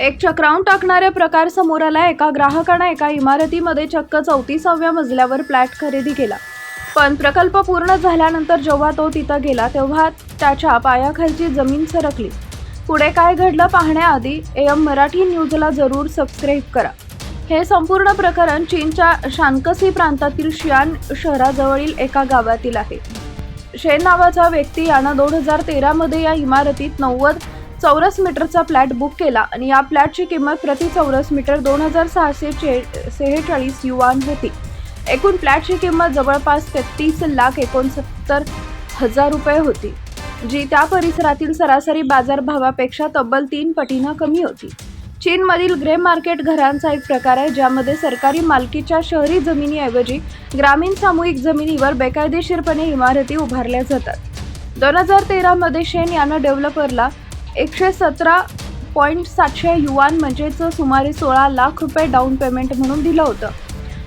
एक चक्रावून टाकणारे प्रकार समोर आला। एका ग्राहकाने एका इमारतीमध्ये चक्क 34व्या मजल्यावर फ्लॅट खरेदी केला। पण प्रकल्प पूर्ण झाल्यानंतर जेव्हा तो तिथं गेला तेव्हा त्याच्या पायाखालची जमीन सरकली। पुढे काय घडलं पाहण्याआधी AM मराठी न्यूजला जरूर सबस्क्राईब करा। हे संपूर्ण प्रकरण चीनच्या शानक्सी प्रांतातील शियान शहराजवळील एका गावातील आहे। शेन नावाचा व्यक्ती यानं 2013 मध्ये या इमारतीत 90 चौरस मीटरचा फ्लॅट बुक केला आणि या फ्लॅटची किंमत प्रति चौरस मीटर 2646 युआन होती। एकूण फ्लॅटची किंमत जवळपास 33,69,000 रुपये होती, जी त्या परिसरातील सरासरी बाजारभावापेक्षा तब्बल 3 पटीनं कमी होती। चीनमधील ग्रे मार्केट घरांचा एक प्रकार आहे, ज्यामध्ये सरकारी मालकीच्या शहरी जमिनीऐवजी ग्रामीण सामूहिक जमिनीवर बेकायदेशीरपणे इमारती उभारल्या जातात। 2013 मध्ये शेन यानं डेव्हलपरला 117.700 युआन म्हणजेच सुमारे 16 लाख रुपये डाऊन पेमेंट म्हणून दिलं होतं।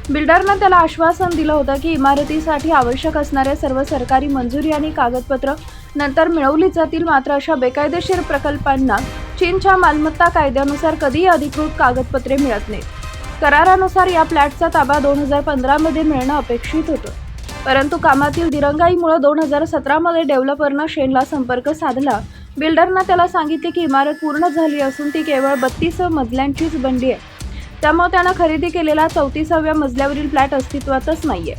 बिल्डरनं त्याला आश्वासन दिलं होतं की इमारतीसाठी आवश्यक असणाऱ्या सर्व सरकारी मंजुरी आणि कागदपत्र नंतर मिळवली जातील। मात्र अशा बेकायदेशीर प्रकल्पांना चीनच्या मालमत्ता कायद्यानुसार कधीही अधिकृत कागदपत्रे मिळत नाहीत। करारानुसार या फ्लॅटचा ताबा 2015 मध्ये मिळणं अपेक्षित होतं, परंतु कामातील दिरंगाईमुळे 2017 मध्ये डेव्हलपरनं शेनला संपर्क साधला। बिल्डरनं त्याला सांगितले की इमारत पूर्ण झाली असून ती केवळ 32 मजल्यांचीच बनली आहे, त्यामुळे त्यानं खरेदी केलेला 34व्या मजल्यावरील फ्लॅट अस्तित्वातच नाहीये।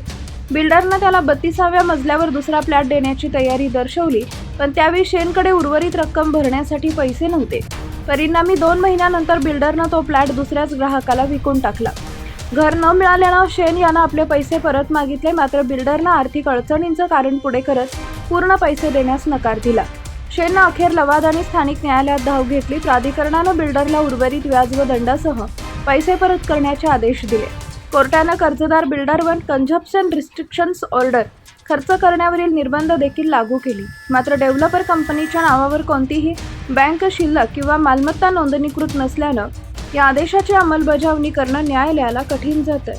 बिल्डरनं त्याला 32व्या मजल्यावर दुसरा फ्लॅट देण्याची तयारी दर्शवली, पण त्यावेळी शेनकडे उर्वरित रक्कम भरण्यासाठी पैसे नव्हते। परिणामी 2 महिन्यानंतर बिल्डरनं तो फ्लॅट दुसऱ्याच ग्राहकाला विकून टाकला। घर न मिळाल्यानं शेन यानं आपले पैसे परत मागितले, मात्र बिल्डरनं आर्थिक अडचणींचं कारण पुढे करत पूर्ण पैसे देण्यास नकार दिला। शेननं अखेर लवाद आणि स्थानिक न्यायालयात धाव घेतली। प्राधिकरणानं बिल्डरला उर्वरित व्याज व दंडासह पैसे परत करण्याचे आदेश दिले। कोर्टानं कर्जदार बिल्डरवर कंझप्शन रिस्ट्रिक्शन्स ऑर्डर खर्च करण्यावरील निर्बंध देखील लागू केली। मात्र डेव्हलपर कंपनीच्या नावावर कोणतीही बँक शिल्लक किंवा मालमत्ता नोंदणीकृत नसल्यानं या आदेशाची अंमलबजावणी करणं न्यायालयाला कठीण जातंय।